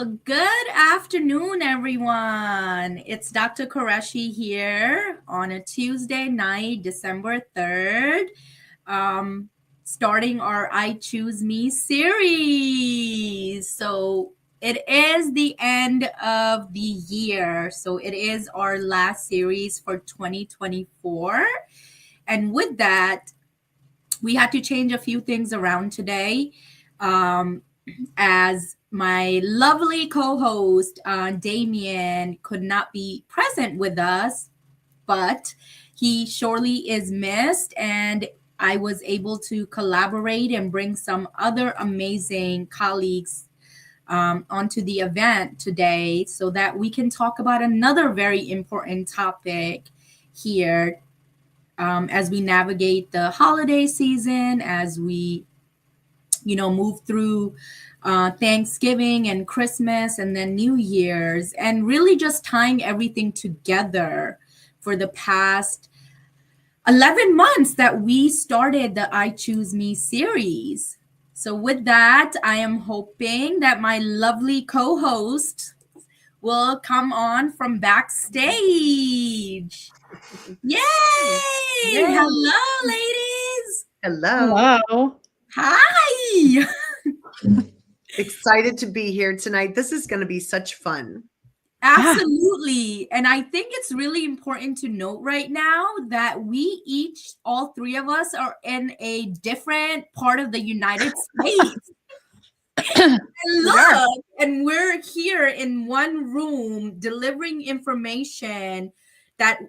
Good afternoon, everyone. It's Dr. Qureshi here on a Tuesday night, December 3rd, starting our I Choose Me series. So it is the end of the year. So it is our last series for 2024. And with that, we had to change a few things around today. As my lovely co-host Damien could not be present with us, but he surely is missed, and I was able to collaborate and bring some other amazing colleagues onto the event today so that we can talk about another very important topic here as we navigate the holiday season, as we move through Thanksgiving and Christmas and then New Year's, and really just tying everything together for the past 11 months that we started the I Choose Me series. So with that, I am hoping that my lovely co-host will come on from backstage. Yay! Hello, ladies. Hello. Hi. Excited to be here tonight. This is going to be such fun. Absolutely. And I think it's really important to note right now that all three of us, are in a different part of the United States. And look, and we're here in one room delivering information that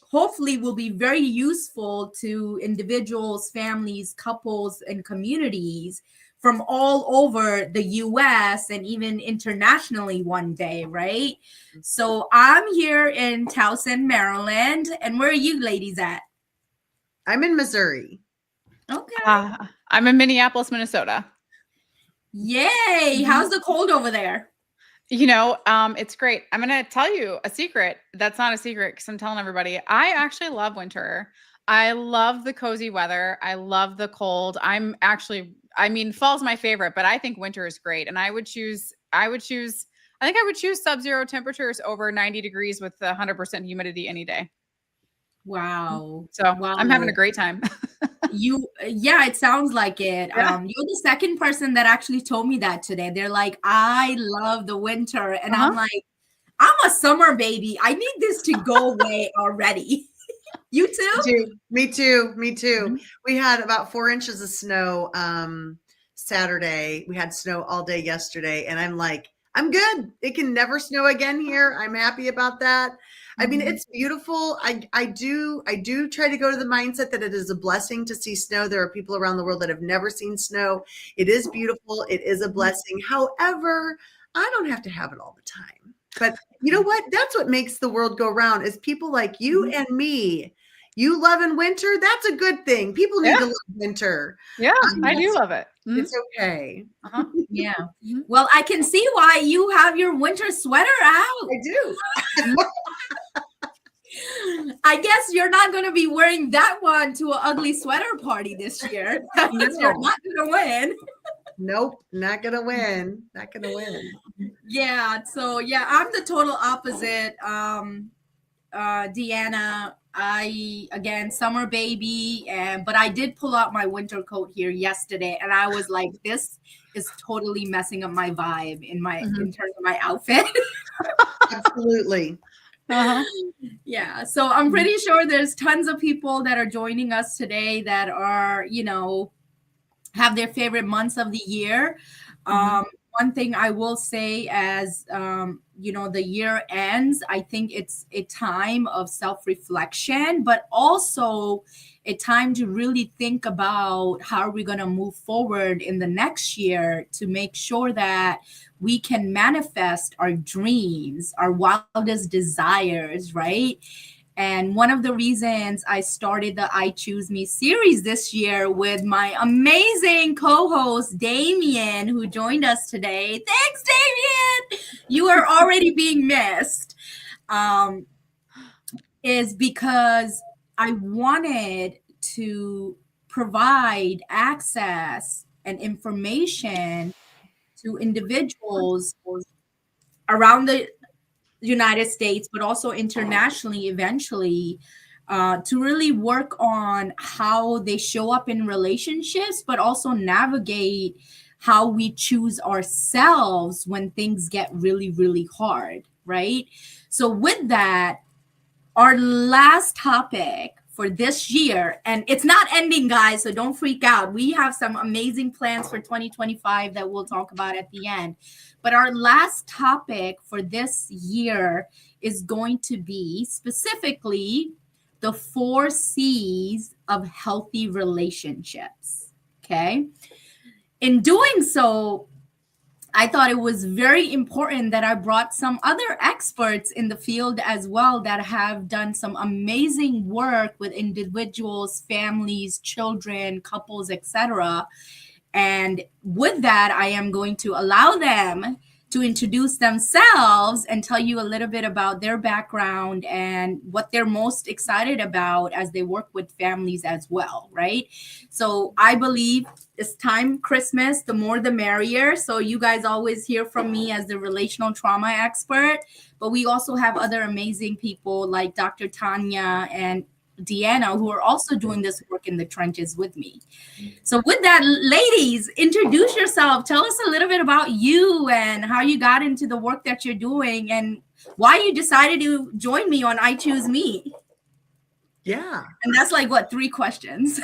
hopefully will be very useful to individuals, families, couples, and communities from all over the US and even internationally one day, right? So I'm here in Towson, Maryland. And where are you ladies at? I'm in Missouri. Okay. I'm in Minneapolis, Minnesota. Yay. How's the cold over there? It's great. I'm going to tell you a secret. That's not a secret because I'm telling everybody. I actually love winter. I love the cozy weather. I love the cold. Fall's my favorite, but I think winter is great. And I think I would choose sub-zero temperatures over 90 degrees with 100% humidity any day. Wow. So I'm having a great time. It sounds like it. Yeah. You're the second person that actually told me that today. They're like, I love the winter. And I'm like, I'm a summer baby. I need this to go away already. You too? Me too. Mm-hmm. We had about 4 inches of snow Saturday. We had snow all day yesterday. And I'm like, I'm good. It can never snow again here. I'm happy about that. I mean, it's beautiful. I do try to go to the mindset that it is a blessing to see snow. There are people around the world that have never seen snow. It is beautiful. It is a blessing. However, I don't have to have it all the time. But you know what? That's what makes the world go round, is people like you and me. You loving winter? That's a good thing. People need to love winter. Yeah, I do love it. It's okay. Yeah. Well, I can see why you have your winter sweater out. I do. I guess you're not going to be wearing that one to an ugly sweater party this year. That means you're not going to win. Nope, not going to win. Not going to win. Yeah. So, I'm the total opposite. Deanna, again, summer baby, but I did pull out my winter coat here yesterday, and I was like, this is totally messing up my vibe in terms of my outfit. Absolutely. Yeah, so I'm pretty sure there's tons of people that are joining us today that are, have their favorite months of the year. One thing I will say, as the year ends, I think it's a time of self-reflection, but also a time to really think about how are we going to move forward in the next year to make sure that we can manifest our dreams, our wildest desires, right? And one of the reasons I started the I Choose Me series this year with my amazing co-host, Damien, who joined us today. Thanks, Damien! You are already being missed. Is because I wanted to provide access and information to individuals around the United States, but also internationally eventually, to really work on how they show up in relationships, but also navigate how we choose ourselves when things get really, really hard, right? So, with that, our last topic for this year, and it's not ending, guys, so don't freak out. We have some amazing plans for 2025 that we'll talk about at the end. But our last topic for this year is going to be specifically the 4 C's of healthy relationships. Okay. In doing so, I thought it was very important that I brought some other experts in the field as well that have done some amazing work with individuals, families, children, couples, etc. And with that, I am going to allow them to introduce themselves and tell you a little bit about their background and what they're most excited about as they work with families as well, right? So I believe it's time, Christmas, the more the merrier. So you guys always hear from me as the relational trauma expert, but we also have other amazing people like Dr. Tanya and Deanna, who are also doing this work in the trenches with me. So with that, ladies, introduce yourself. Tell us a little bit about you and how you got into the work that you're doing and why you decided to join me on I Choose Me. Yeah. And that's like, what, 3 questions?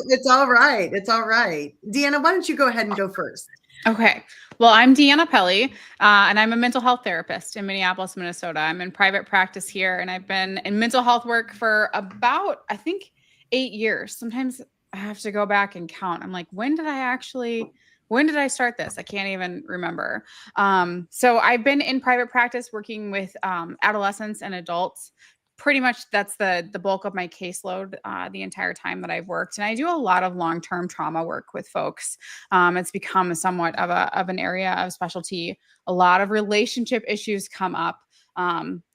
It's all right. It's all right. Deanna, why don't you go ahead and go first? Okay. Well, I'm Deanna Pelly, and I'm a mental health therapist in Minneapolis, Minnesota. I'm in private practice here, and I've been in mental health work for about, I think, 8 years. Sometimes I have to go back and count. I'm like, when did I start this? I can't even remember. So I've been in private practice working with adolescents and adults. Pretty much that's the bulk of my caseload the entire time that I've worked. And I do a lot of long-term trauma work with folks. It's become somewhat of an area of specialty. A lot of relationship issues come up,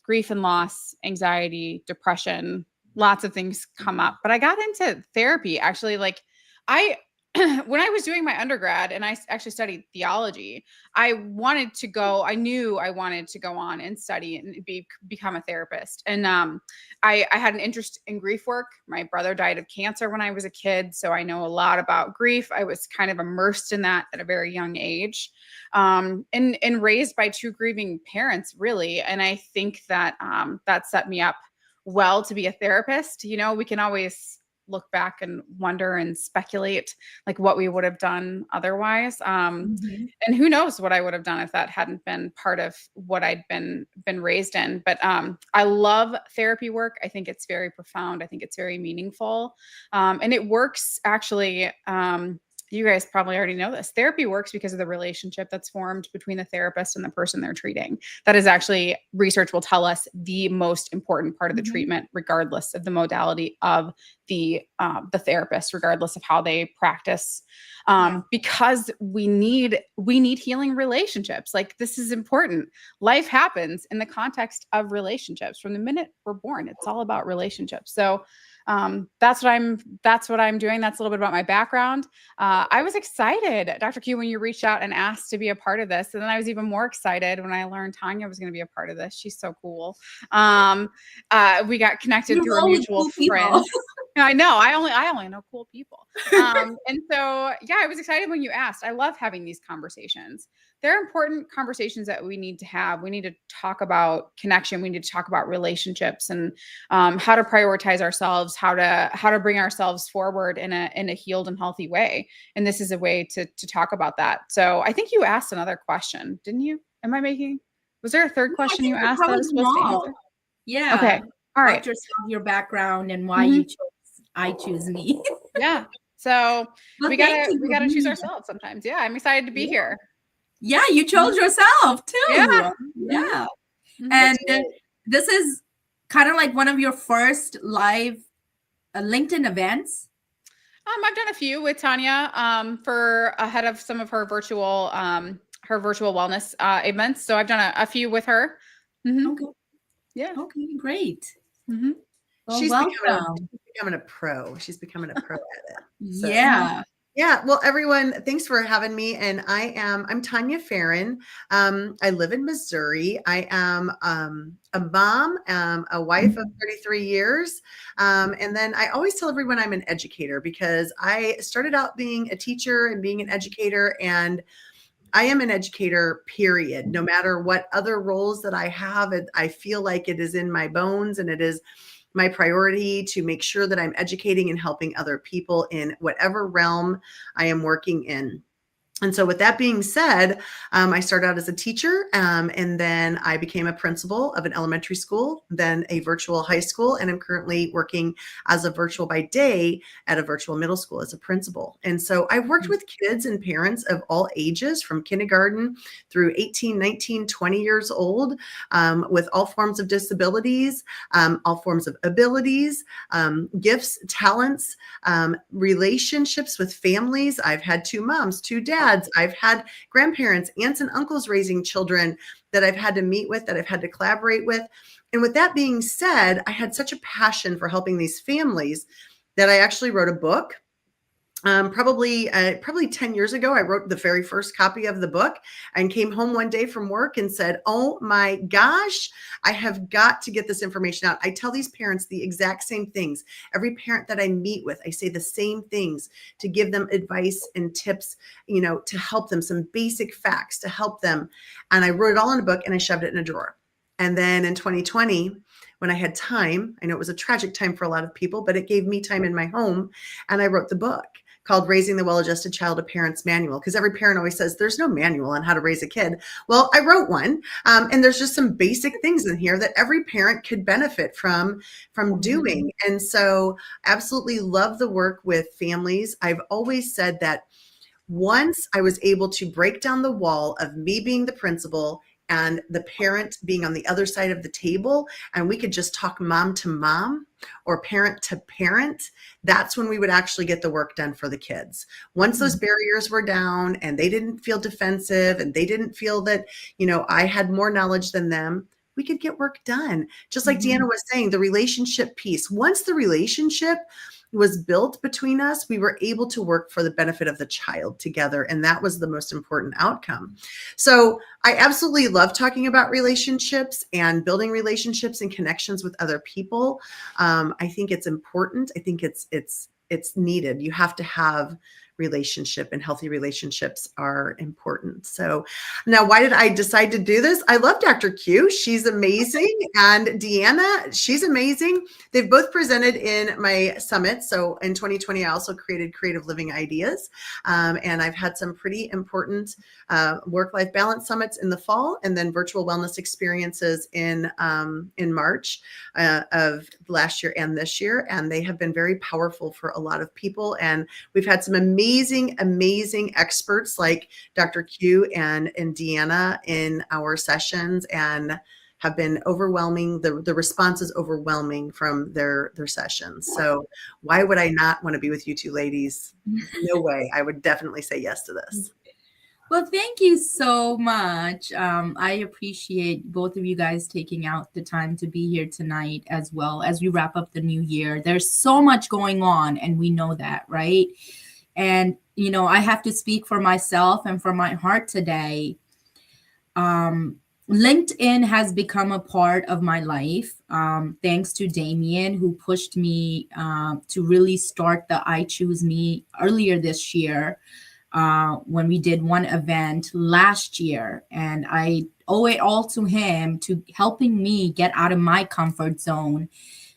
grief and loss, anxiety, depression, lots of things come up. But I got into therapy actually, like when I was doing my undergrad and I actually studied theology, I knew I wanted to go on and study and become a therapist. And I had an interest in grief work. My brother died of cancer when I was a kid, so I know a lot about grief. I was kind of immersed in that at a very young age, and raised by 2 grieving parents, really. And I think that that set me up well to be a therapist. You know, we can always look back and wonder and speculate like what we would have done otherwise. And who knows what I would have done if that hadn't been part of what I'd been raised in. But I love therapy work. I think it's very profound. I think it's very meaningful. And it works actually. You guys probably already know this. Therapy works because of the relationship that's formed between the therapist and the person they're treating. That is actually, research will tell us, the most important part of the treatment, regardless of the modality of the therapist, regardless of how they practice, because we need healing relationships. Like, this is important. Life happens in the context of relationships. From the minute we're born, it's all about relationships. So that's what I'm doing. That's a little bit about my background. I was excited, Dr. Q, when you reached out and asked to be a part of this. And then I was even more excited when I learned Tanya was going to be a part of this. She's so cool. We got connected through a mutual friend. I know. I only know cool people. And so, yeah, I was excited when you asked. I love having these conversations. They're important conversations that we need to have. We need to talk about connection. We need to talk about relationships and how to prioritize ourselves, how to bring ourselves forward in a healed and healthy way. And this is a way to talk about that. So I think you asked another question, didn't you? Was there a third question you asked that I was supposed to answer? Yeah. Okay. All right. Yourself, your background, and why you chose I Choose Me. Yeah. So Well, we gotta choose ourselves sometimes. Yeah. I'm excited to be here. Yeah, you chose yourself too. Yeah. And this is kind of like one of your first live LinkedIn events. I've done a few with Tanya for ahead of some of her virtual wellness events. So I've done a few with her. Okay. Yeah. Okay, great. Well, she's becoming a pro. She's becoming a pro at it. So. Yeah. Yeah, well, everyone, thanks for having me. And I'm Tanya Farron. I live in Missouri. I am a mom, a wife of 33 years. And then I always tell everyone I'm an educator because I started out being a teacher and being an educator, and I am an educator, period. No matter what other roles that I have, I feel like it is in my bones, and it is my priority to make sure that I'm educating and helping other people in whatever realm I am working in. And so with that being said, I started out as a teacher, and then I became a principal of an elementary school, then a virtual high school, and I'm currently working as a virtual by day at a virtual middle school as a principal. And so I worked with kids and parents of all ages from kindergarten through 18, 19, 20 years old, with all forms of disabilities, all forms of abilities, gifts, talents, relationships with families. I've had two moms, two dads. I've had grandparents, aunts and uncles raising children that I've had to meet with, that I've had to collaborate with. And with that being said, I had such a passion for helping these families that I actually wrote a book. Probably 10 years ago, I wrote the very first copy of the book and came home one day from work and said, oh my gosh, I have got to get this information out. I tell these parents the exact same things. Every parent that I meet with, I say the same things to give them advice and tips, to help them, some basic facts to help them. And I wrote it all in a book and I shoved it in a drawer. And then in 2020, when I had time, I know it was a tragic time for a lot of people, but it gave me time in my home, and I wrote the book called Raising the Well-Adjusted Child, a Parent's Manual, because every parent always says there's no manual on how to raise a kid. Well, I wrote one, and there's just some basic things in here that every parent could benefit from doing. And so absolutely love the work with families. I've always said that once I was able to break down the wall of me being the principal and the parent being on the other side of the table, and we could just talk mom to mom or parent to parent, that's when we would actually get the work done for the kids. Once those barriers were down and they didn't feel defensive and they didn't feel that, I had more knowledge than them, we could get work done. Just like Deanna was saying, the relationship piece. Once the relationship was built between us, we were able to work for the benefit of the child together. And that was the most important outcome. So I absolutely love talking about relationships and building relationships and connections with other people. I think it's important. I think it's needed. You have to have relationship, and healthy relationships are important. So now, why did I decide to do this? I love Dr. Q. She's amazing. And Deanna, she's amazing. They've both presented in my summit. So in 2020, I also created Creative Living Ideas. And I've had some pretty important work-life balance summits in the fall, and then virtual wellness experiences in March of last year and this year. And they have been very powerful for a lot of people. And we've had some amazing experts like Dr. Q and Deanna in our sessions, and have been overwhelming. The response is overwhelming from their sessions. So why would I not want to be with you two ladies? No way. I would definitely say yes to this. Well, thank you so much. I appreciate both of you guys taking out the time to be here tonight, as well as we wrap up the new year. There's so much going on, and we know that, right? And, I have to speak for myself and for my heart today. LinkedIn has become a part of my life, thanks to Damien, who pushed me to really start the I Choose Me earlier this year, when we did one event last year. And I owe it all to him, to helping me get out of my comfort zone,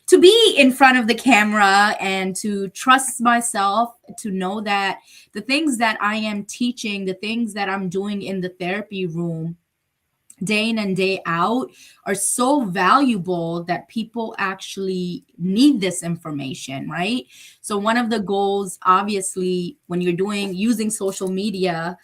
to be in front of the camera, and to trust myself, to know that the things that I am teaching, the things that I'm doing in the therapy room day in and day out are so valuable that people actually need this information, right? So one of the goals, obviously, when you're using social media,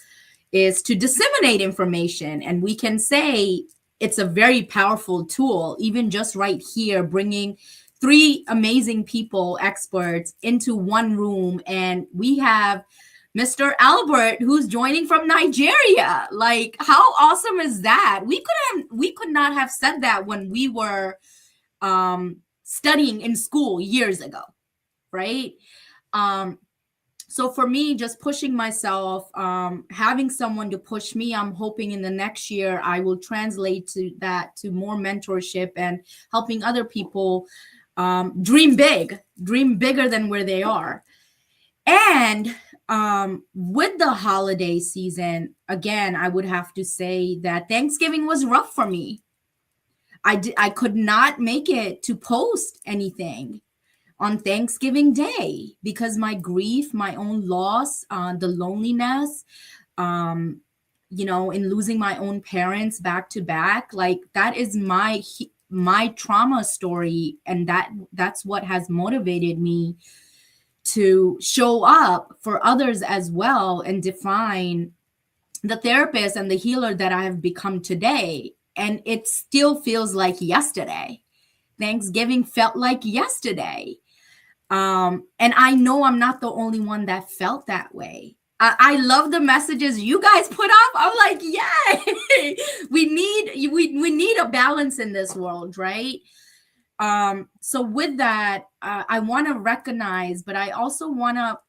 is to disseminate information. And we can say it's a very powerful tool, even just right here, bringing 3 amazing people, experts, into one room. And we have Mr. Albert, who's joining from Nigeria. Like, how awesome is that? We could not have said that when we were studying in school years ago, right? So for me, just pushing myself, having someone to push me, I'm hoping in the next year I will translate to that to more mentorship and helping other people dream bigger than where they are. And with the holiday season, again, I would have to say that Thanksgiving was rough for me. I could not make it to post anything on Thanksgiving Day because my grief, my own loss, the loneliness, in losing my own parents back to back, like that is my trauma story, and that's what has motivated me to show up for others as well and define the therapist and the healer that I have become today. And it still feels like yesterday. Thanksgiving felt like yesterday. And I know I'm not the only one that felt that way. I love the messages you guys put up. I'm like, yay! we need a balance in this world, right? So with that, I want to recognize, but I also want to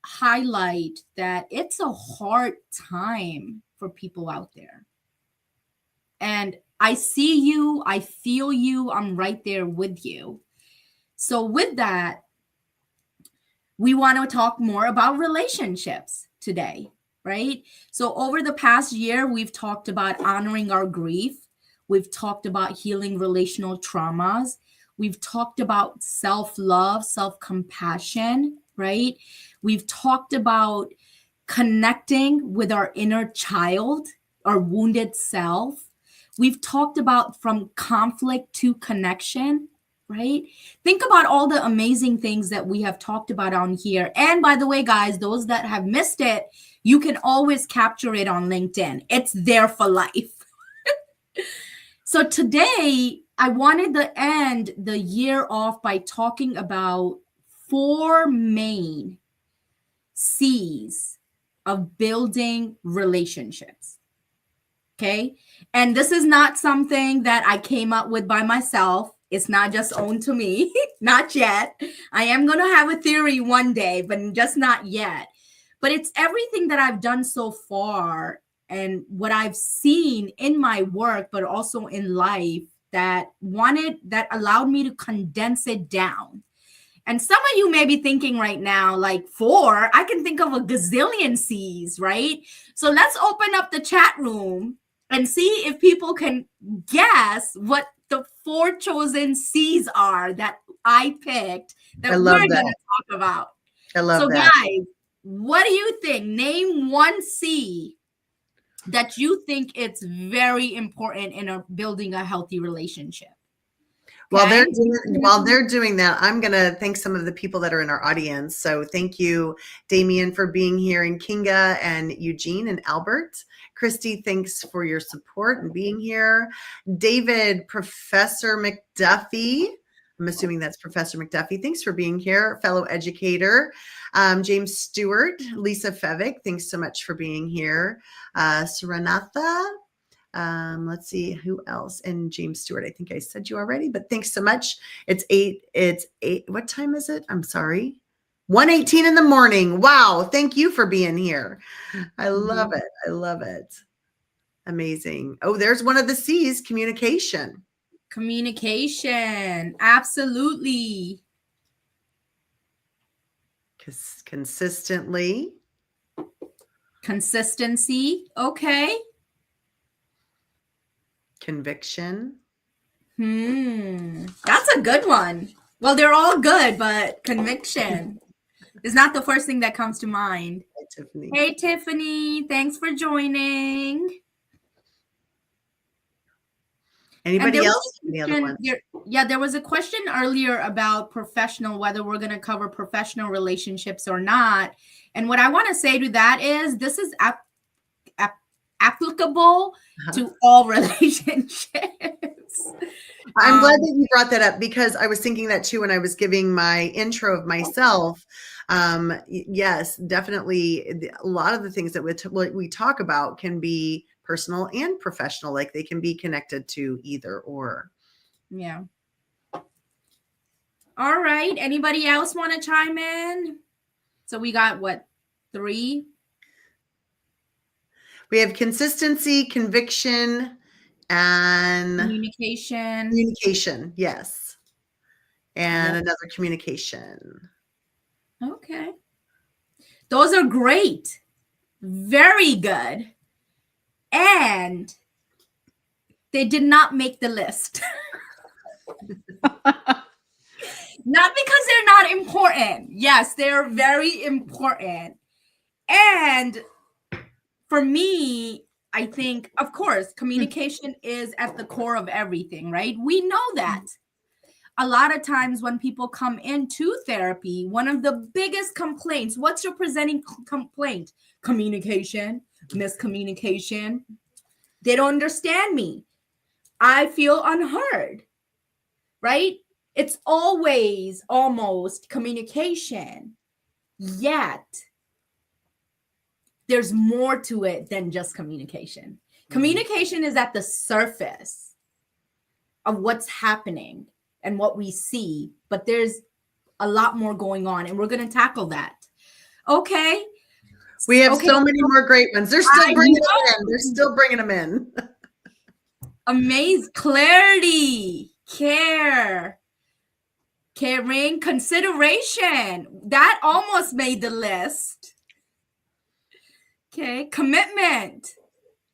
highlight that it's a hard time for people out there. And I see you, I feel you, I'm right there with you. So with that, we want to talk more about relationships today, right? So over the past year, we've talked about honoring our grief. We've talked about healing relational traumas. We've talked about self-love, self-compassion, right? We've talked about connecting with our inner child, our wounded self. We've talked about from conflict to connection, right? Think about all the amazing things that we have talked about on here. And by the way, guys, those that have missed it, you can always capture it on LinkedIn. It's there for life. So today, I wanted to end the year off by talking about 4 main C's of building relationships. Okay. And this is not something that I came up with by myself. It's not just owned to me, not yet. I am going to have a theory one day, but just not yet. But it's everything that I've done so far and what I've seen in my work, but also in life that allowed me to condense it down. And some of you may be thinking right now, like 4, I can think of a gazillion C's, right? So let's open up the chat room and see if people can guess what the 4 chosen C's are that I picked that we're going to talk about. I love that. So guys, what do you think? Name 1 C that you think it's very important in building a healthy relationship. While they're doing that, I'm going to thank some of the people that are in our audience. So thank you, Damien, for being here, and Kinga and Eugene and Albert. Christy, thanks for your support and being here. David, Professor McDuffie. I'm assuming that's Professor McDuffie. Thanks for being here, fellow educator. James Stewart, Lisa Fevick, thanks so much for being here. Saranatha. Let's see who else. And James Stewart, I think I said you already, but thanks so much. It's 8. What time is it? I'm sorry. 1:18 in the morning. Wow. Thank you for being here. I love it. I love it. Amazing. Oh, there's one of the C's, communication. Communication. Absolutely. Consistently. Consistency. Okay. Conviction. That's a good one. Well, they're all good, but conviction is not the first thing that comes to mind. Hi, Tiffany. Hey, Tiffany. Thanks for joining. Anybody else? Any other ones? There was a question earlier about whether we're going to cover professional relationships or not. And what I want to say to that is this is applicable to all relationships. I'm glad that you brought that up because I was thinking that too when I was giving my intro of myself. Yes, definitely. A lot of the things that we talk about can be personal and professional, like they can be connected to either or. Yeah. All right. Anybody else want to chime in? So we got 3. We have consistency, conviction, and communication. Yes. And another communication. Okay. Those are great. Very good. And they did not make the list. Not because they're not important. Yes, they're very important. And for me, I think, of course, communication is at the core of everything, right? We know that. A lot of times when people come into therapy, one of the biggest complaints, what's your presenting complaint? Communication, miscommunication. They don't understand me. I feel unheard, right? It's always almost communication. Yet, there's more to it than just communication. Communication is at the surface of what's happening and what we see, but there's a lot more going on, and we're going to tackle that. Okay. We have so many more great ones. They're still bringing them in. They're still bringing them in. Amazing. Clarity, care, caring, consideration. That almost made the list. Okay. Commitment.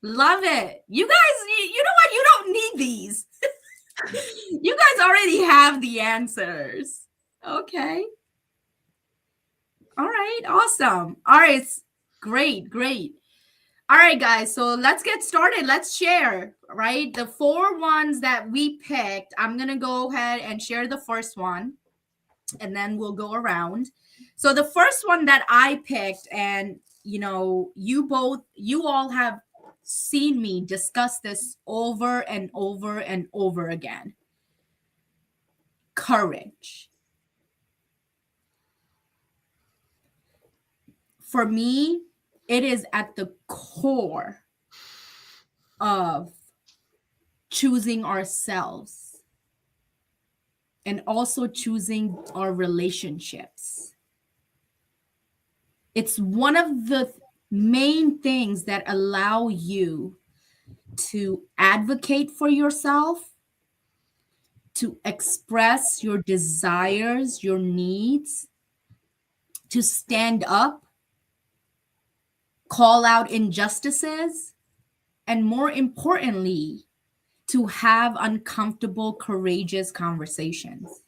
Love it. You guys, you know what? You don't need these. You guys already have the answers. Okay. All right. Awesome. All right. Great. All right, guys. So let's get started. Let's share, right? The 4 ones that we picked. I'm going to go ahead and share the first one, and then we'll go around. So the first one that I picked, and you all have seen me discuss this over and over and over again. Courage. For me, it is at the core of choosing ourselves and also choosing our relationships. It's one of the main things that allow you to advocate for yourself, to express your desires, your needs, to stand up, call out injustices, and more importantly, to have uncomfortable, courageous conversations.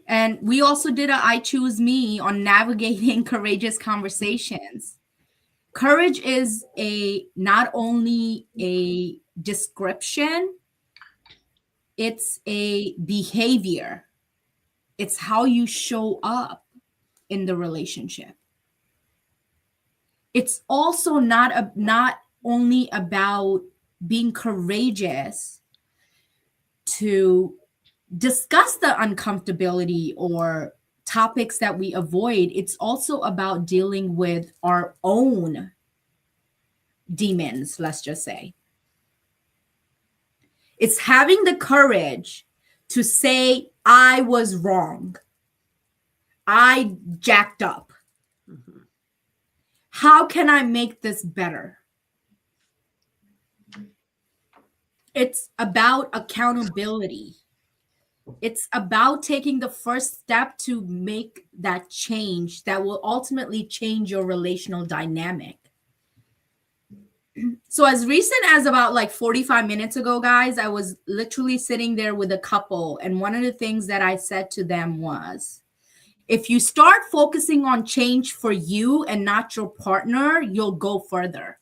And we also did a I Choose Me on navigating courageous conversations. Courage is not only a description, it's a behavior. It's how you show up in the relationship. It's also not only about being courageous to discuss the uncomfortability or topics that we avoid. It's also about dealing with our own demons, let's just say. It's having the courage to say, I was wrong. I jacked up. Mm-hmm. How can I make this better? It's about accountability. It's about taking the first step to make that change that will ultimately change your relational dynamic. So as recent as about like 45 minutes ago, guys, I was literally sitting there with a couple. And one of the things that I said to them was, if you start focusing on change for you and not your partner, you'll go further.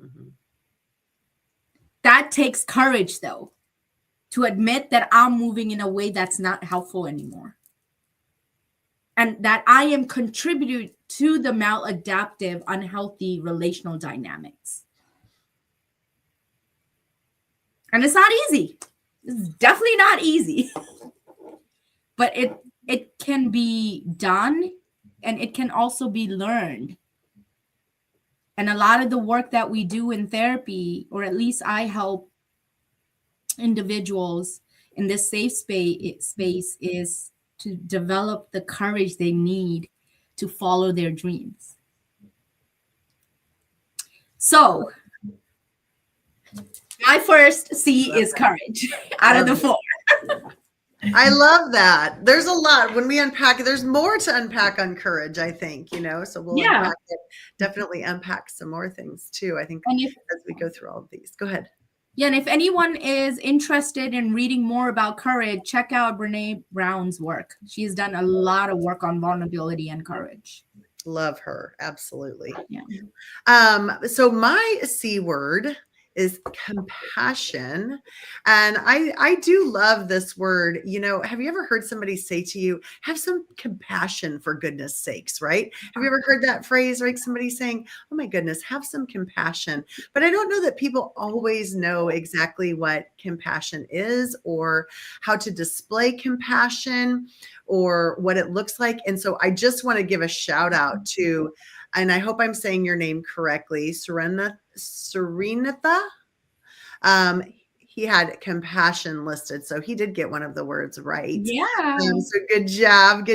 Mm-hmm. That takes courage, though, to admit that I'm moving in a way that's not helpful anymore. And that I am contributing to the maladaptive, unhealthy relational dynamics. And it's not easy. It's definitely not easy. But it can be done, and it can also be learned. And a lot of the work that we do in therapy, or at least I help individuals in this safe space, is to develop the courage they need to follow their dreams. So, my first C is courage out of the 4. I love that. There's a lot when we unpack it. There's more to unpack on courage, I think, so we'll unpack it, definitely unpack some more things too, I think, as we go through all of these. Go ahead. Yeah, and if anyone is interested in reading more about courage, check out Brene Brown's work. She's done a lot of work on vulnerability and courage. Love her. Absolutely. Yeah. So my C word is compassion. And I do love this word. Have you ever heard somebody say to you, have some compassion for goodness sakes, right? Have you ever heard that phrase, like somebody saying, oh my goodness, have some compassion. But I don't know that people always know exactly what compassion is or how to display compassion or what it looks like. And so I just want to give a shout out to, and I hope I'm saying your name correctly, Serenatha. He had compassion listed, so he did get one of the words right. Yeah. So good job.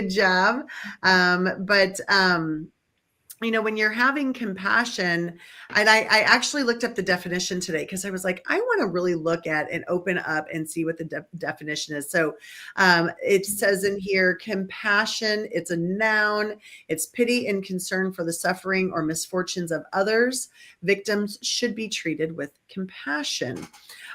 When you're having compassion, and I actually looked up the definition today because I was like, I want to really look at and open up and see what the definition is. So it says in here, compassion, it's a noun. It's pity and concern for the suffering or misfortunes of others. Victims should be treated with compassion.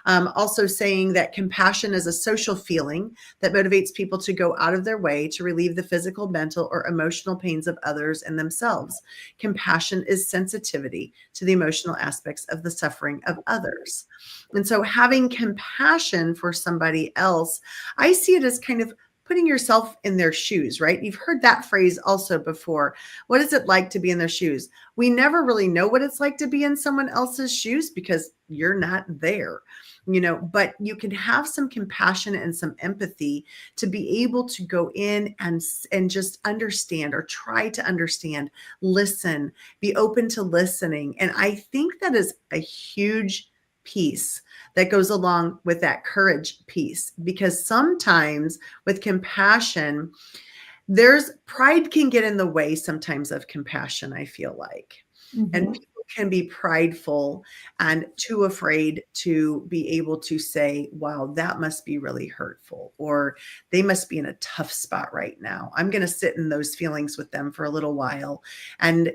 Also saying that compassion is a social feeling that motivates people to go out of their way to relieve the physical, mental, or emotional pains of others and themselves. Compassion is sensitivity to the emotional aspects of the suffering of others. And so having compassion for somebody else, I see it as kind of putting yourself in their shoes, right? You've heard that phrase also before. What is it like to be in their shoes? We never really know what it's like to be in someone else's shoes because you're not there. But you can have some compassion and some empathy to be able to go in and just understand or try to understand, listen, be open to listening. And I think that is a huge piece that goes along with that courage piece, because sometimes with compassion, there's pride can get in the way sometimes of compassion, I feel like. Mm-hmm. And people can be prideful and too afraid to be able to say, wow, that must be really hurtful, or they must be in a tough spot right now. I'm going to sit in those feelings with them for a little while and,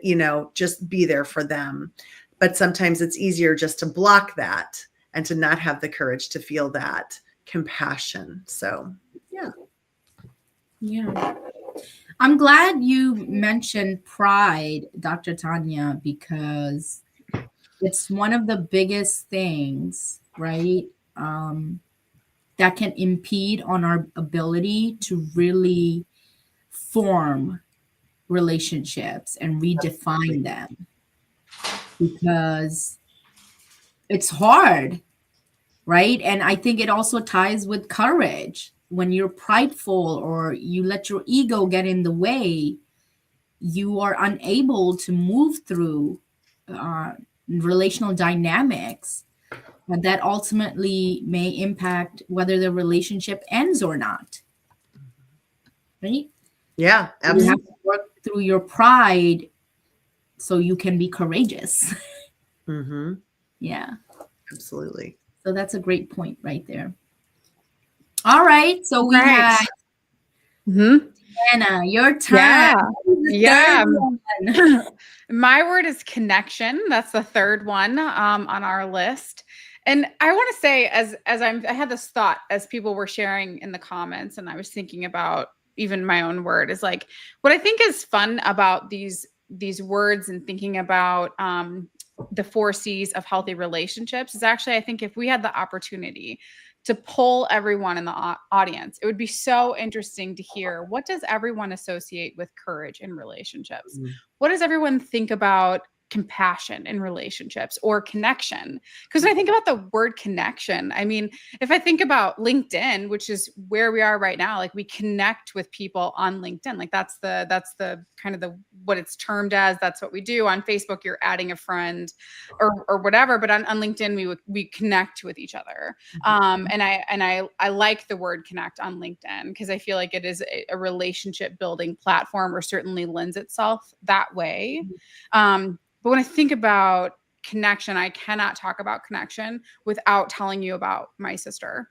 just be there for them. But sometimes it's easier just to block that and to not have the courage to feel that compassion. So, yeah. Yeah. I'm glad you mentioned pride, Dr. Tanya, because it's one of the biggest things, right, that can impede on our ability to really form relationships and redefine them, because it's hard, right? And I think it also ties with courage. When you're prideful or you let your ego get in the way, you are unable to move through relational dynamics that ultimately may impact whether the relationship ends or not. Right? Yeah, absolutely. You have to work through your pride so you can be courageous. Mm-hmm. Yeah. Absolutely. So that's a great point right there. All right. So we had Anna, your turn. Yeah. My word is connection. That's the third one on our list. And I want to say, I had this thought as people were sharing in the comments, and I was thinking about even my own word is like, what I think is fun about these words and thinking about the 4 C's of healthy relationships is actually, I think if we had the opportunity to poll everyone in the audience, it would be so interesting to hear, what does everyone associate with courage in relationships? Mm-hmm. What does everyone think about compassion in relationships or connection. Because when I think about the word connection, I mean, if I think about LinkedIn, which is where we are right now, like we connect with people on LinkedIn. Like that's the kind of the what it's termed as. That's what we do. On Facebook, you're adding a friend or whatever. But on LinkedIn, we connect with each other. And I like the word connect on LinkedIn because I feel like it is a relationship building platform, or certainly lends itself that way. But when I think about connection, I cannot talk about connection without telling you about my sister.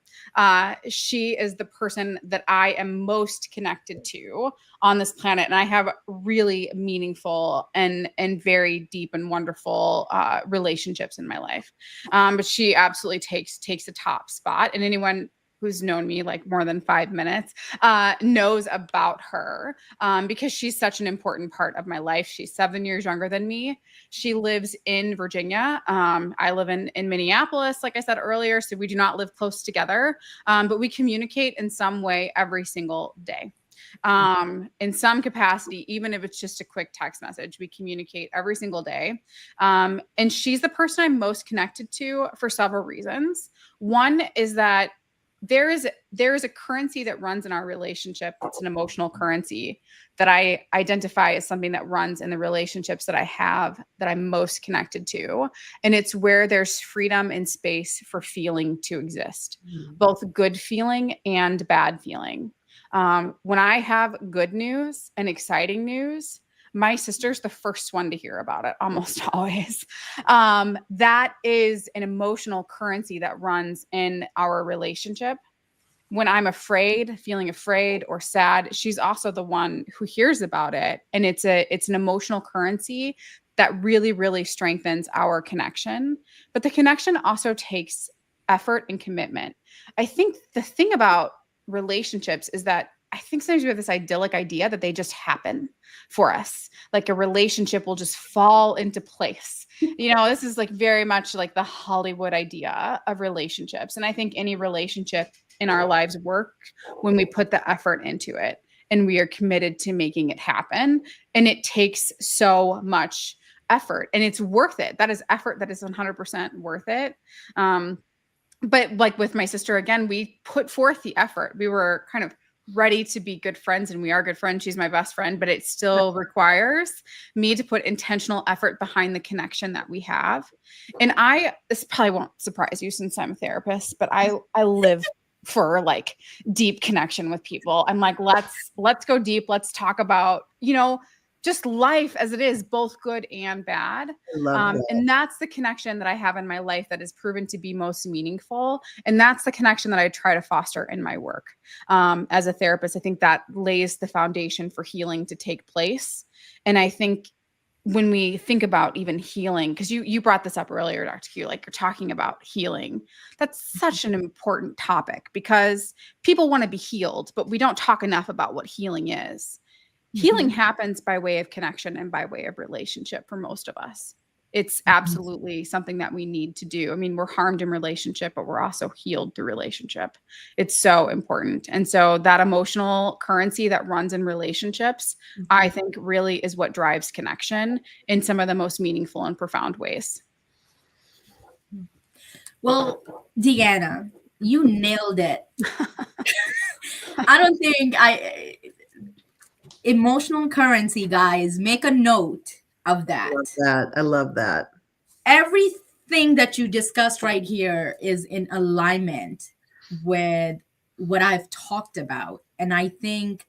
She is the person that I am most connected to on this planet, and I have really meaningful and very deep and wonderful relationships in my life. But she absolutely takes the top spot, and anyone who's known me like more than 5 minutes knows about her because she's such an important part of my life. She's 7 years younger than me. She lives in Virginia. I live in Minneapolis, like I said earlier, so we do not live close together, but we communicate in some way every single day. In some capacity, even if it's just a quick text message, we communicate every single day. And she's the person I'm most connected to for several reasons. One is that there is a currency that runs in our relationship. It's an emotional currency that I identify as something that runs in the relationships that I have that I'm most connected to. And it's where there's freedom and space for feeling to exist, both good feeling and bad feeling. When I have good news and exciting news, my sister's the first one to hear about it almost always. That is an emotional currency that runs in our relationship. When I'm feeling afraid or sad, she's also the one who hears about it. And it's an emotional currency that really, really strengthens our connection. But the connection also takes effort and commitment. I think the thing about relationships is that I think sometimes we have this idyllic idea that they just happen for us. Like a relationship will just fall into place. This is like very much like the Hollywood idea of relationships. And I think any relationship in our lives work when we put the effort into it and we are committed to making it happen. And it takes so much effort and it's worth it. That is effort that is 100% worth it. But like with my sister, again, we put forth the effort. We were kind of ready to be good friends, and we are good friends. She's my best friend, but it still requires me to put intentional effort behind the connection that we have. And this probably won't surprise you since I'm a therapist, but I live for like deep connection with people. I'm like, let's go deep. Let's talk about, just life as it is, both good and bad. I love that. And that's the connection that I have in my life that is proven to be most meaningful. And that's the connection that I try to foster in my work. As a therapist, I think that lays the foundation for healing to take place. And I think when we think about even healing, because you brought this up earlier, Dr. Q, like you're talking about healing. That's such an important topic because people want to be healed, but we don't talk enough about what healing is. Healing happens by way of connection and by way of relationship for most of us. It's absolutely something that we need to do. I mean, we're harmed in relationship, but we're also healed through relationship. It's so important. And so that emotional currency that runs in relationships, I think really is what drives connection in some of the most meaningful and profound ways. Well, Deanna, you nailed it. I don't think emotional currency, guys, make a note of that. I love that. Everything that you discussed right here is in alignment with what I've talked about. And I think,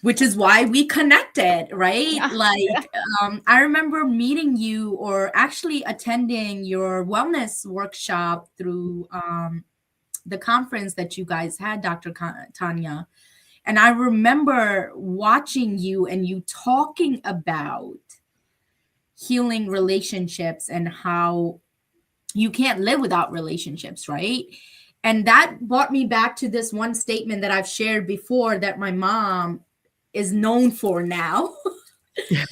which is why we connected, right? Yeah. I remember meeting you or actually attending your wellness workshop through the conference that you guys had, Dr. Tanya. And I remember watching you and you talking about healing relationships and how you can't live without relationships, right? And that brought me back to this one statement that I've shared before that my mom is known for now. She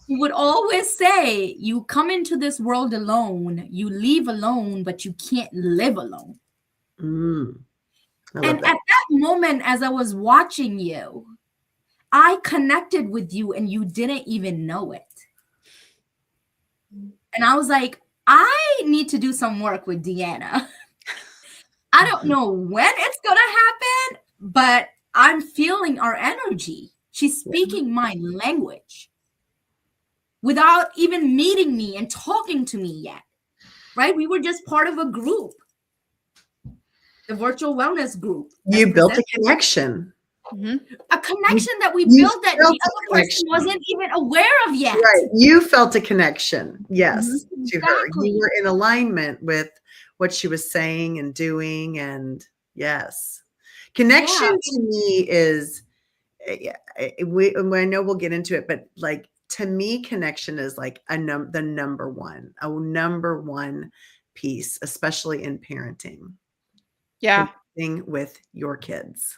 would always say, you come into this world alone, you leave alone, but you can't live alone. And at that moment, as I was watching you, I connected with you and you didn't even know it. And I was like, I need to do some work with Deanna. I don't know when it's going to happen, but I'm feeling our energy. She's speaking my language without even meeting me and talking to me yet, right? We were just part of a group, the virtual wellness group. You built a connection. A connection that we You built that felt the other person wasn't even aware of yet. Right. You felt a connection, yes, to her. Exactly. You were in alignment with what she was saying and doing. And yes, connection to me is, I know we'll get into it, but like, to me, connection is like the number one piece, especially in parenting. Yeah. Connecting with your kids.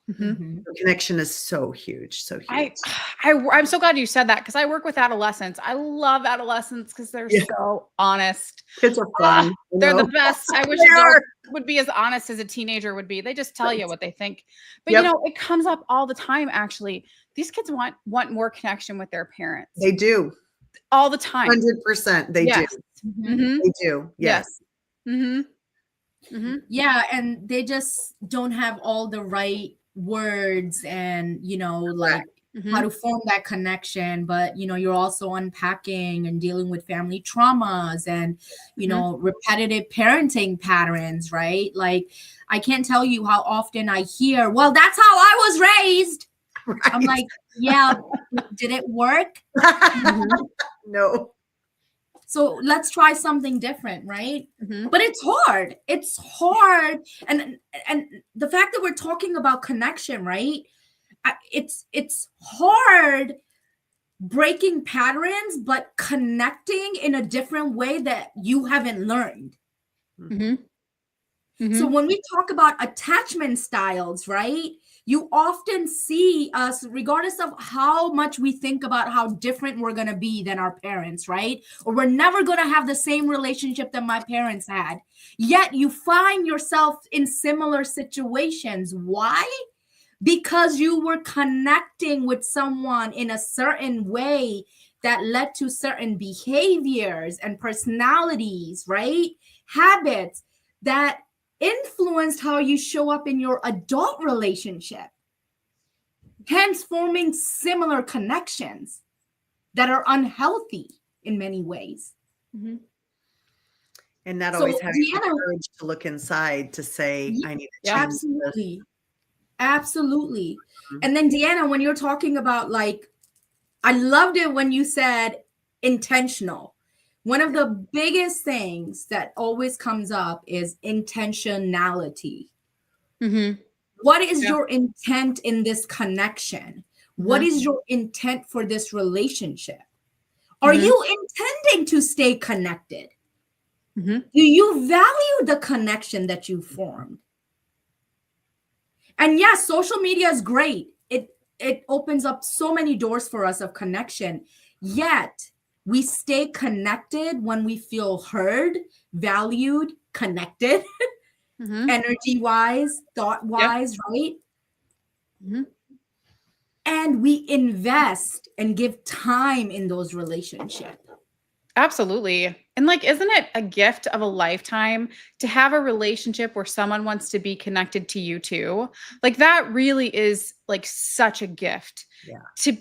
Mm-hmm. The connection is so huge. So huge. I'm so glad you said that, because I work with adolescents. I love adolescents because they're so honest. Kids are fun. They're the best. I wish adults would be as honest as a teenager would be. They just tell you what they think. But you know, it comes up all the time, actually. These kids want more connection with their parents. They do. All the time. 100%. They do. Mm-hmm. They do. Yes. Mm-hmm. Mm-hmm. Yeah, and they just don't have all the right words and, you know, like how to form that connection. But, you know, you're also unpacking and dealing with family traumas and, you know, repetitive parenting patterns, right? Like, I can't tell you how often I hear, well, that's how I was raised. Right. I'm like, yeah, did it work? No. So let's try something different, right? But it's hard. It's hard. And the fact that we're talking about connection, right? It's hard breaking patterns, but connecting in a different way that you haven't learned. So when we talk about attachment styles, right? You often see us, regardless of how much we think about how different we're going to be than our parents, right? Or we're never going to have the same relationship that my parents had. Yet you find yourself in similar situations. Why? Because you were connecting with someone in a certain way that led to certain behaviors and personalities, right? Habits that influenced how you show up in your adult relationship, hence forming similar connections that are unhealthy in many ways. And not always having the courage to look inside to say, I need to change absolutely this. Absolutely. And then Deanna, when you're talking about, like, I loved it when you said intentional. One of the biggest things that always comes up is intentionality. What is your intent in this connection? What is your intent for this relationship? Are you intending to stay connected? Do you value the connection that you formed? And yes, social media is great. It opens up so many doors for us of connection. Yet we stay connected when we feel heard, valued, connected, energy-wise, thought-wise, right? And we invest and give time in those relationships. Absolutely. And like, isn't it a gift of a lifetime to have a relationship where someone wants to be connected to you too? Like, that really is like such a gift. To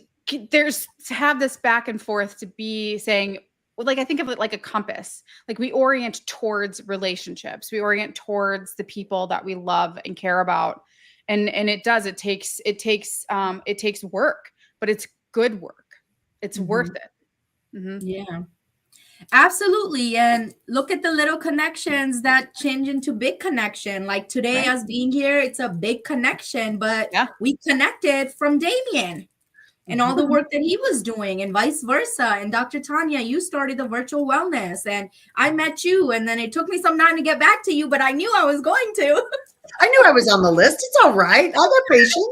have this back and forth, to be saying, like, I think of it like a compass. Like, we orient towards relationships. We orient towards the people that we love and care about. And it takes work, but it's good work. It's worth it. Yeah. Absolutely. And look at the little connections that change into big connection. Like today, us being here, it's a big connection, but we connected from Damien and all the work that he was doing, and vice versa. And Dr. Tanya, you started the virtual wellness, and I met you, and then it took me some time to get back to you, but I knew I was going to. I knew I was on the list. It's all right. I'll be patient.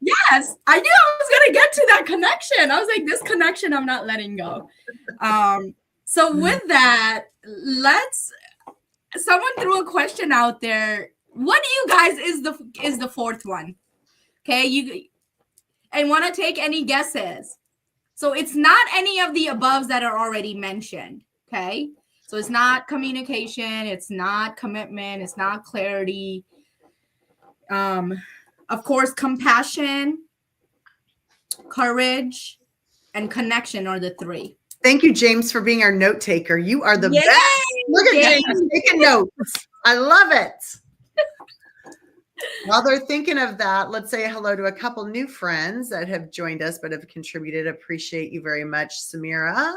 Yes, I knew I was going to get to that connection. I was like, this connection, I'm not letting go. So with that, someone threw a question out there. What do you guys is the fourth one? Okay, and want to take any guesses? So it's not any of the above that are already mentioned. Okay. So it's not communication. It's not commitment. It's not clarity. Of course, compassion, courage, and connection are the three. Thank you, James, for being our note taker. You are the Yay, best. Look at James. James taking notes. I love it. While they're thinking of that, let's say hello to a couple new friends that have joined us but have contributed. Appreciate you very much, Samira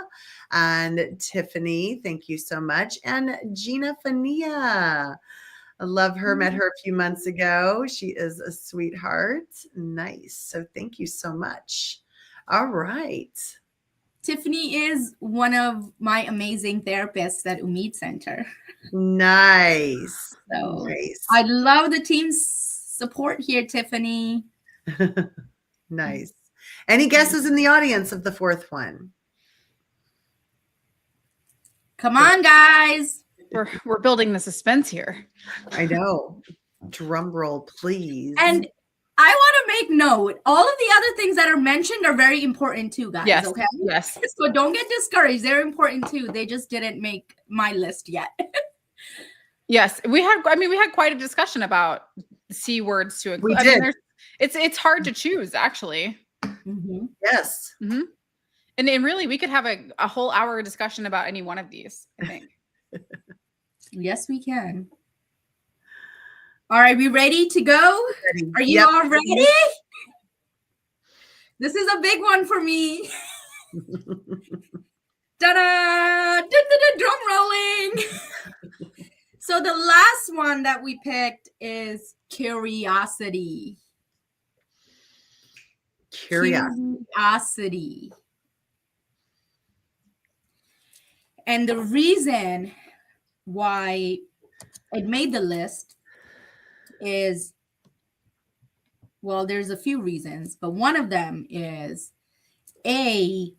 and Tiffany. Thank you so much. And Gina Fania. I love her. Met her a few months ago. She is a sweetheart. Nice. So thank you so much. All right. Tiffany is one of my amazing therapists at Umid Center. Nice. So Nice. I love the team's support here, Tiffany. Nice. Any guesses in the audience of the fourth one? Come on, guys. We're building the suspense here. I know. Drum roll, please. And I want to make note, all of the other things that are mentioned are very important too, guys. Yes. Okay. Yes. So don't get discouraged. They're important too. They just didn't make my list yet. Yes. We had quite a discussion about C words to include. We did. It's hard to choose, actually. Mm-hmm. Yes. Mm-hmm. And really, we could have a whole hour discussion about any one of these, I think. Yes, we can. All right, we ready to go? Are you Yep. all ready? This is a big one for me. Ta-da! Drum rolling. So the last one that we picked is curiosity. Curiosity. And the reason why it made the list is, well, there's a few reasons, but one of them is it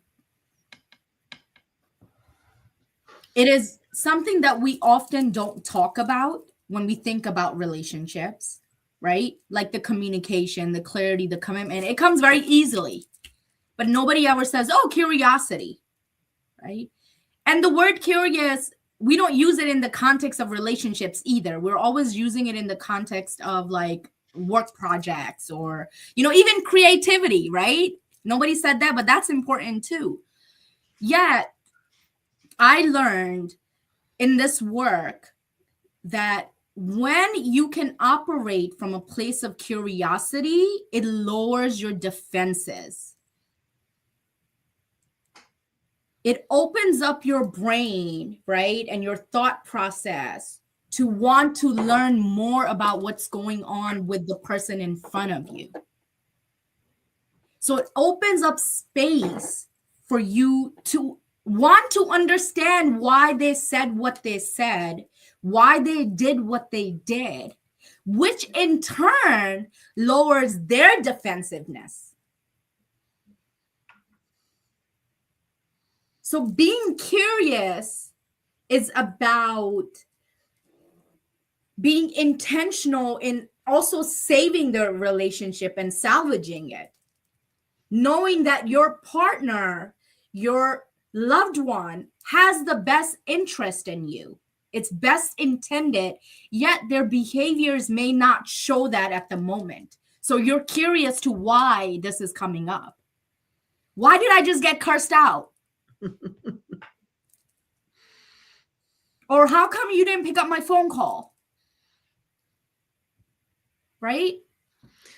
is something that we often don't talk about when we think about relationships, right? Like the communication, the clarity, the commitment. It comes very easily, but nobody ever says, oh, curiosity, right? And the word curious, we don't use it in the context of relationships either. We're always using it in the context of like work projects or, even creativity, right? Nobody said that, but that's important too. Yet, I learned in this work that when you can operate from a place of curiosity, it lowers your defenses. It opens up your brain, right? And your thought process to want to learn more about what's going on with the person in front of you. So it opens up space for you to want to understand why they said what they said, why they did what they did, which in turn lowers their defensiveness. So being curious is about being intentional in also saving the relationship and salvaging it. Knowing that your partner, your loved one, has the best interest in you. It's best intended, yet their behaviors may not show that at the moment. So you're curious to why this is coming up. Why did I just get cursed out? Or how come you didn't pick up my phone call? Right?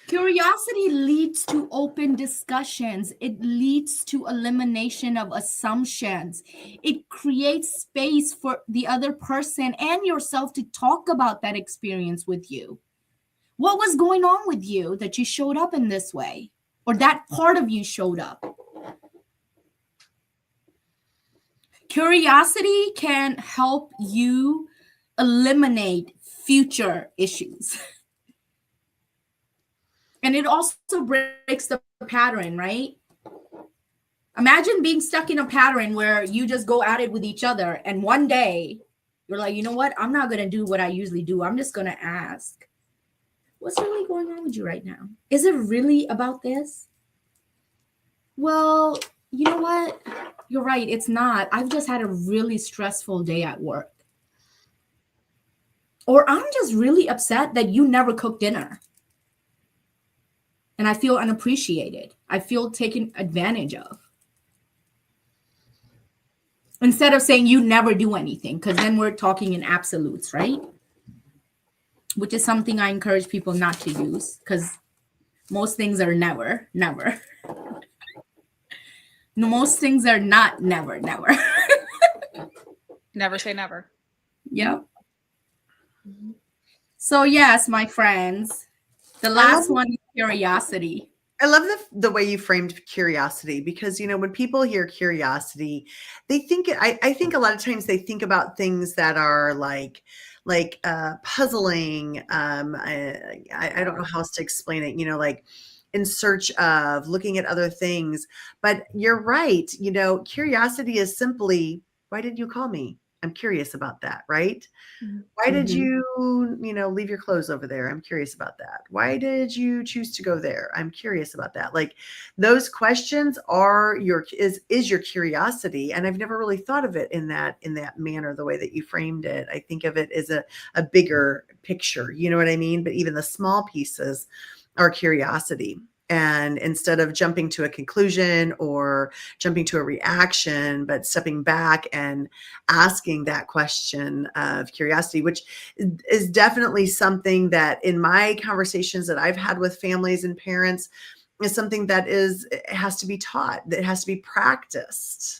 Curiosity leads to open discussions. It leads to elimination of assumptions. It creates space for the other person and yourself to talk about that experience with you. What was going on with you that you showed up in this way? Or that part of you showed up? Curiosity can help you eliminate future issues. And it also breaks the pattern, right? Imagine being stuck in a pattern where you just go at it with each other. And one day you're like, you know what? I'm not going to do what I usually do. I'm just going to ask, what's really going on with you right now? Is it really about this? Well, you know what? You're right. It's not. I've just had a really stressful day at work. Or I'm just really upset that you never cooked dinner. And I feel unappreciated. I feel taken advantage of. Instead of saying you never do anything, because then we're talking in absolutes, right? Which is something I encourage people not to use, because most things are never, never. Most things are not never, never. Never say never. Yep. So yes, my friends, the last one is curiosity. I love the way you framed curiosity, because, you know, when people hear curiosity, they think, I think a lot of times they think about things that are like puzzling. I don't know how else to explain it, you know, like in search of, looking at other things. But you're right. You know, curiosity is simply, why did you call me? I'm curious about that, right? Why did you leave your clothes over there? I'm curious about that. Why did you choose to go there? I'm curious about that. Like, those questions are is your curiosity. And I've never really thought of it in that manner, the way that you framed it. I think of it as a bigger picture, you know what I mean? But even the small pieces are curiosity. And instead of jumping to a conclusion or jumping to a reaction, but stepping back and asking that question of curiosity, which is definitely something that in my conversations that I've had with families and parents is something that it has to be taught, that it has to be practiced.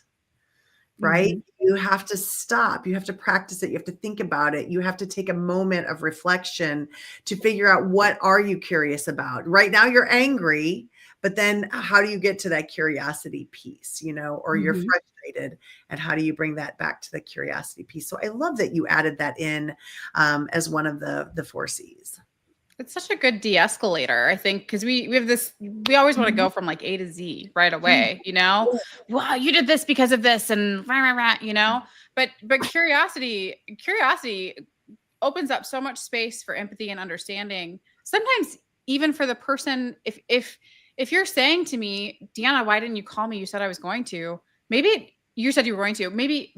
Right? You have to stop. You have to practice it. You have to think about it. You have to take a moment of reflection to figure out, what are you curious about? Right now you're angry, but then how do you get to that curiosity piece, you know, or you're frustrated, and how do you bring that back to the curiosity piece? So I love that you added that in as one of the 4 C's. It's such a good de-escalator, I think, because we have this, we always want to go from like A to Z right away, you know? Wow, you did this because of this, and rah, rah, rah, you know? But curiosity opens up so much space for empathy and understanding. Sometimes even for the person, if you're saying to me, Deanna, why didn't you call me? You said I was going to. Maybe you said you were going to. Maybe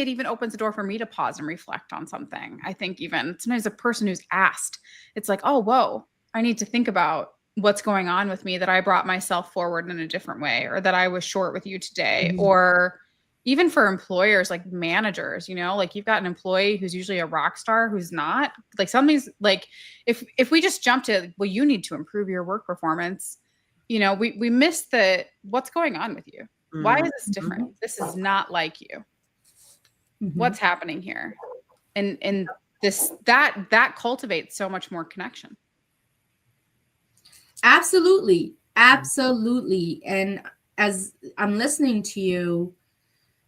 it even opens the door for me to pause and reflect on something. I think even sometimes a person who's asked, it's like, oh, whoa, I need to think about what's going on with me, that I brought myself forward in a different way, or that I was short with you today. Or even for employers, like managers, you know, like you've got an employee who's usually a rock star who's not. Like, something's like, if we just jump to, well, you need to improve your work performance, you know, we miss what's going on with you. Why is this different? This is not like you. What's happening here? And this that cultivates so much more connection. Absolutely. And as I'm listening to you,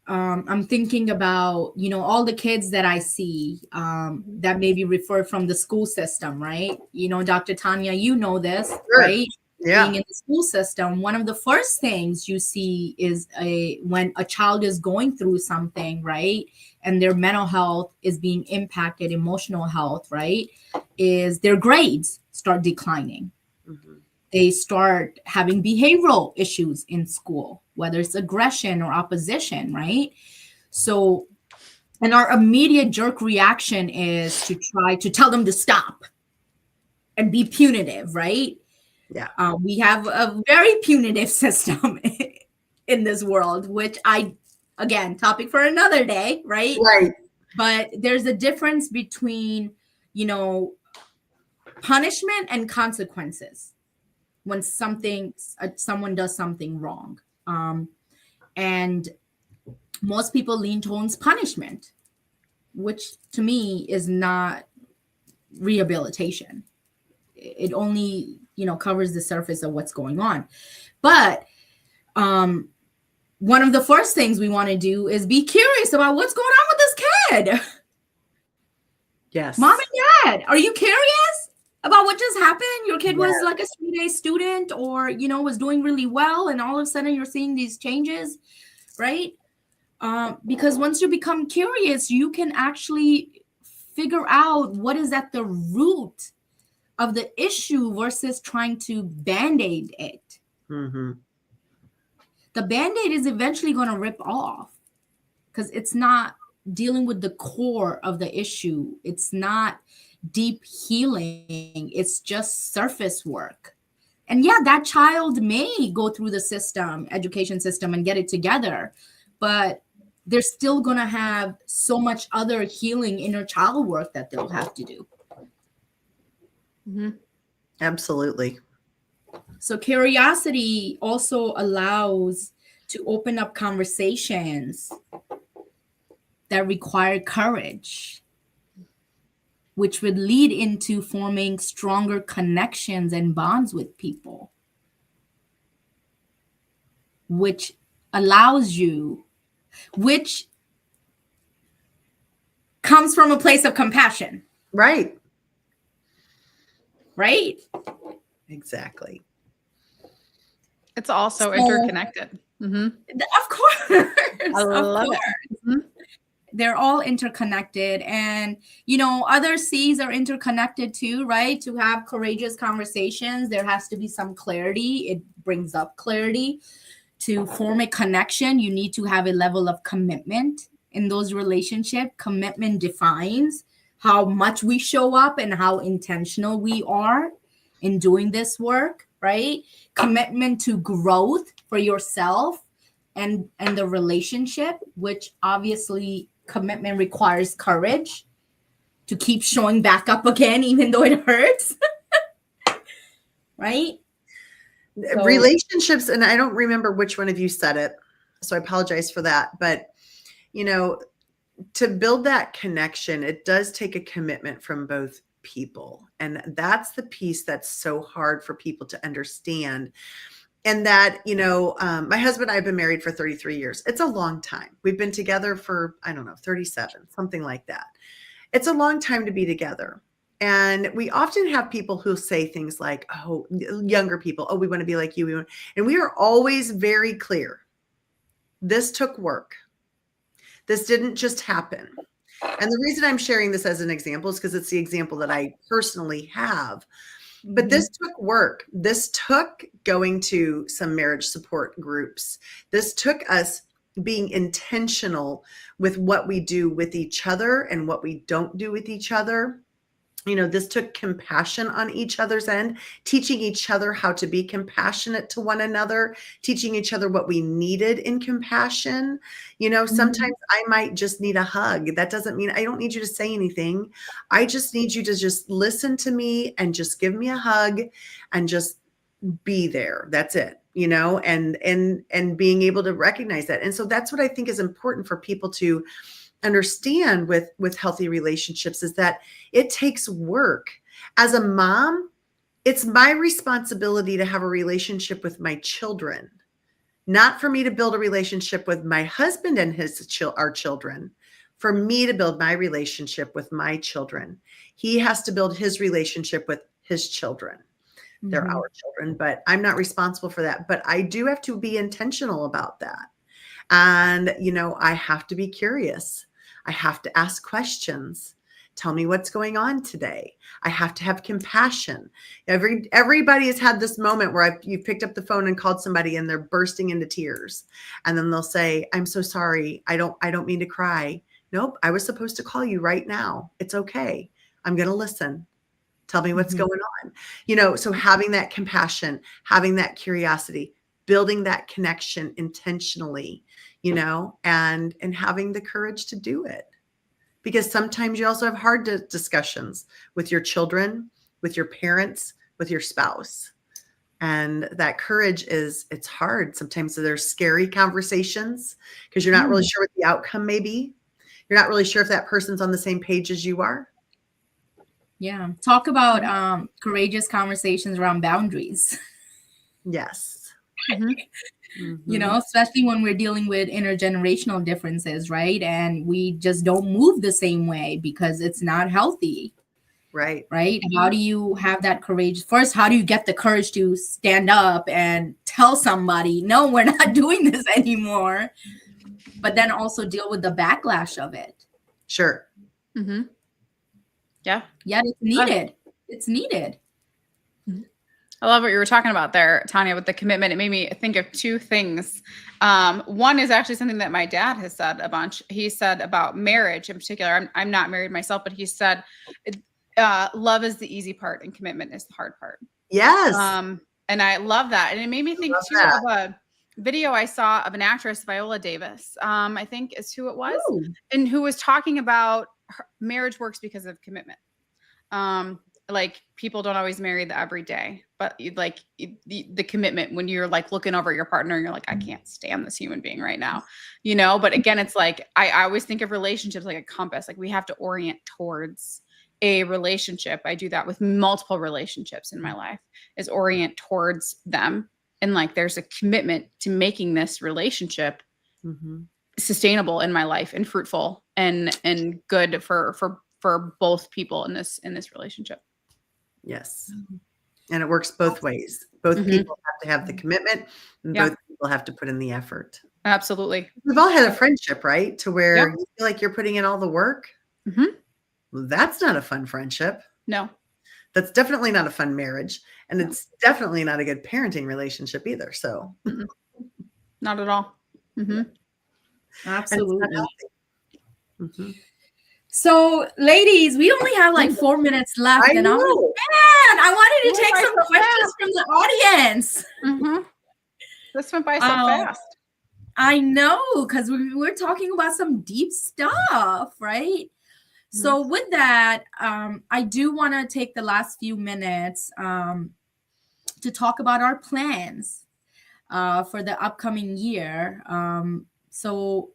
I'm thinking about, you know, all the kids that I see that may be referred from the school system, right? You know, Dr. Tanya, you know this, right? Yeah. Being in the school system, one of the first things you see is when a child is going through something, right, and their mental health is being impacted, emotional health, right, is their grades start declining. They start having behavioral issues in school, whether it's aggression or opposition, right? So, and our immediate jerk reaction is to try to tell them to stop and be punitive, right? Yeah. We have a very punitive system in this world, which again, topic for another day, right? Right. But there's a difference between, you know, punishment and consequences when someone does something wrong. And most people lean towards punishment, which to me is not rehabilitation. It only, you know, covers the surface of what's going on. But one of the first things we want to do is be curious about what's going on with this kid. Yes. Mom and Dad, are you curious about what just happened? Your kid was like a straight A student, or, you know, was doing really well, and all of a sudden you're seeing these changes, right? Because once you become curious, you can actually figure out what is at the root of the issue versus trying to band-aid it. the band-aid is eventually going to rip off because it's not dealing with the core of the issue. It's not deep healing. It's just surface work. And yeah, that child may go through the system, education system, and get it together, but they're still going to have so much other healing inner child work that they'll have to do. Mm-hmm. Absolutely. So curiosity also allows to open up conversations that require courage, which would lead into forming stronger connections and bonds with people, which allows you, which comes from a place of compassion. Right. Right? Exactly. It's also interconnected. Mm-hmm. Of course. I love it. Mm-hmm. They're all interconnected, and you know, other C's are interconnected too, right? To have courageous conversations, there has to be some clarity. It brings up clarity. To form a connection, you need to have a level of commitment in those relationships. Commitment defines how much we show up and how intentional we are in doing this work, right? Commitment to growth for yourself and the relationship, which obviously commitment requires courage to keep showing back up again, even though it hurts. Right? So, relationships, and I don't remember which one of you said it, so I apologize for that. But, you know, to build that connection, it does take a commitment from both people. And that's the piece that's so hard for people to understand. And that, you know, my husband and I have been married for 33 years. It's a long time. We've been together for, I don't know, 37, something like that. It's a long time to be together. And we often have people who say things like, oh, younger people, oh, we want to be like you. And we are always very clear. This took work. This didn't just happen. And the reason I'm sharing this as an example is because it's the example that I personally have. But this took work. This took going to some marriage support groups. This took us being intentional with what we do with each other and what we don't do with each other. You know, this took compassion on each other's end, teaching each other how to be compassionate to one another, teaching each other what we needed in compassion. You know, sometimes I might just need a hug. That doesn't mean I don't need you to say anything. I just need you to just listen to me and just give me a hug and just be there. That's it, you know, and being able to recognize that. And so that's what I think is important for people to understand with healthy relationships, is that it takes work. As a mom, it's my responsibility to have a relationship with my children, not for me to build a relationship with my husband and our children, for me to build my relationship with my children. He has to build his relationship with his children. They're our children, but I'm not responsible for that. But I do have to be intentional about that. And, you know, I have to be curious. I have to ask questions. Tell me what's going on today. I have to have compassion. Everybody has had this moment where you've picked up the phone and called somebody and they're bursting into tears. And then they'll say, I'm so sorry. I don't mean to cry. Nope. I was supposed to call you right now. It's okay. I'm going to listen. Tell me what's going on. You know, so having that compassion, having that curiosity, building that connection intentionally, you know, and having the courage to do it. Because sometimes you also have hard discussions with your children, with your parents, with your spouse. And that courage it's hard. Sometimes there's scary conversations because you're not really sure what the outcome may be. You're not really sure if that person's on the same page as you are. Yeah. Talk about courageous conversations around boundaries. Yes. You know, especially when we're dealing with intergenerational differences, right? And we just don't move the same way because it's not healthy. Right. Right. How do you have that courage? First, how do you get the courage to stand up and tell somebody, no, we're not doing this anymore? But then also deal with the backlash of it. Sure. Yeah. Yeah, it's needed. It's needed. I love what you were talking about there, Tanya, with the commitment. It made me think of two things. One is actually something that my dad has said a bunch. He said about marriage in particular. I'm not married myself, but he said, love is the easy part and commitment is the hard part. Yes. And I love that. And it made me think too of a video I saw of an actress, Viola Davis, I think is who it was, and who was talking about marriage works because of commitment. Like people don't always marry the everyday, but the commitment when you're like looking over at your partner and you're like, I can't stand this human being right now, you know? But again, it's like, I always think of relationships like a compass. Like we have to orient towards a relationship. I do that with multiple relationships in my life, is orient towards them. And like, there's a commitment to making this relationship sustainable in my life and fruitful and good for both people in this relationship. Yes. And it works both ways. Both people have to have the commitment and both people have to put in the effort. Absolutely. We've all had a friendship, right? To where you feel like you're putting in all the work. Well, that's not a fun friendship. No. That's definitely not a fun marriage. And it's definitely not a good parenting relationship either. So not at all. Absolutely. So, ladies, we only have like 4 minutes left, and I'm like, man, I wanted to take some questions from the audience. This went by so fast. I know, because we're talking about some deep stuff, right? So, with that, I do want to take the last few minutes to talk about our plans for the upcoming year. So,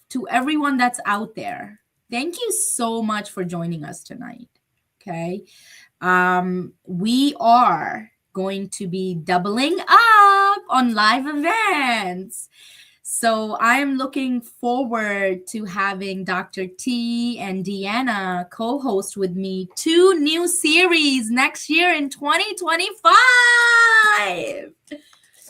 to everyone that's out there, thank you so much for joining us tonight. Okay. We are going to be doubling up on live events. So I am looking forward to having Dr. T and Deanna co-host with me 2 new series next year in 2025.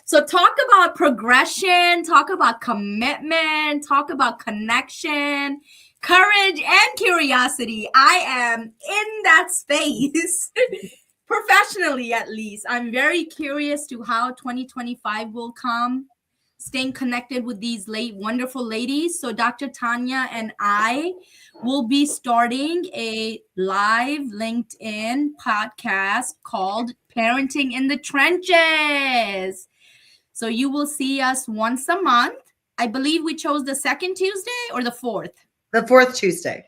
So talk about progression, talk about commitment, talk about connection, courage, and curiosity. I am in that space, professionally at least. I'm very curious to how 2025 will come, staying connected with these wonderful ladies. So Dr. Tanya and I will be starting a live LinkedIn podcast called Parenting in the Trenches. So you will see us once a month. I believe we chose the second Tuesday or the fourth? The fourth Tuesday.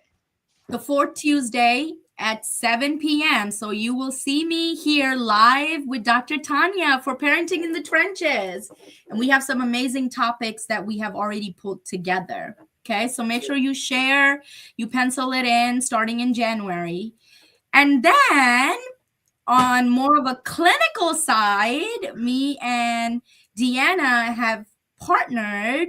The fourth Tuesday at 7 p.m. So you will see me here live with Dr. Tanya for Parenting in the Trenches. And we have some amazing topics that we have already put together. Okay, so make sure you share, you pencil it in starting in January. And then on more of a clinical side, me and Deanna have partnered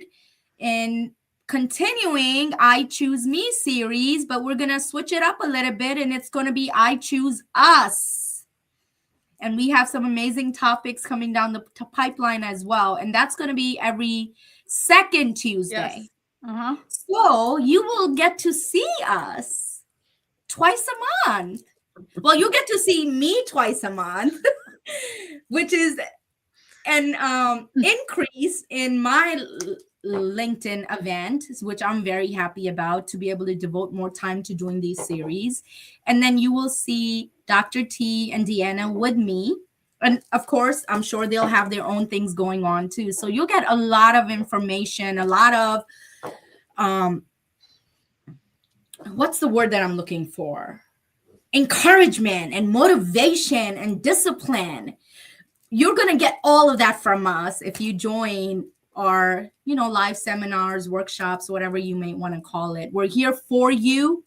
in continuing I Choose Me series, but we're going to switch it up a little bit, and it's going to be I Choose Us. And we have some amazing topics coming down the pipeline as well. And that's going to be every second Tuesday. Yes. So you will get to see us twice a month. Well, you'll get to see me twice a month, which is an increase in my LinkedIn event, which I'm very happy about, to be able to devote more time to doing these series. And then you will see Dr. T and Deanna with me. And of course, I'm sure they'll have their own things going on too. So you'll get a lot of information, a lot of, what's the word that I'm looking for? Encouragement and motivation and discipline. You're going to get all of that from us if you join our, live seminars, workshops, whatever you may want to call it. We're here for you.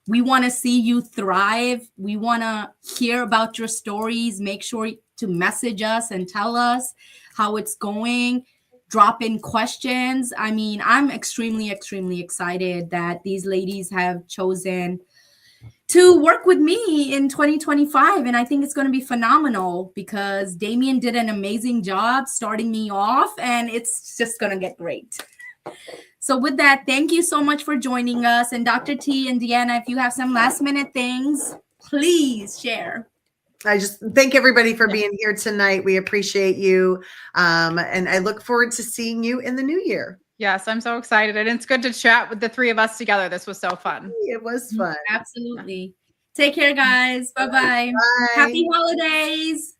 We want to see you thrive. We want to hear about your stories. Make sure to message us and tell us how it's going. Drop in questions. I mean, I'm extremely, extremely excited that these ladies have chosen to work with me in 2025. And I think it's going to be phenomenal because Damien did an amazing job starting me off, and it's just going to get great. So with that, thank you so much for joining us. And Dr. T and Deanna, if you have some last minute things, please share. I just thank everybody for being here tonight. We appreciate you. And I look forward to seeing you in the new year. Yes, I'm so excited. And it's good to chat with the three of us together. This was so fun. It was fun. Absolutely. Take care, guys. Bye-bye. Bye. Happy holidays.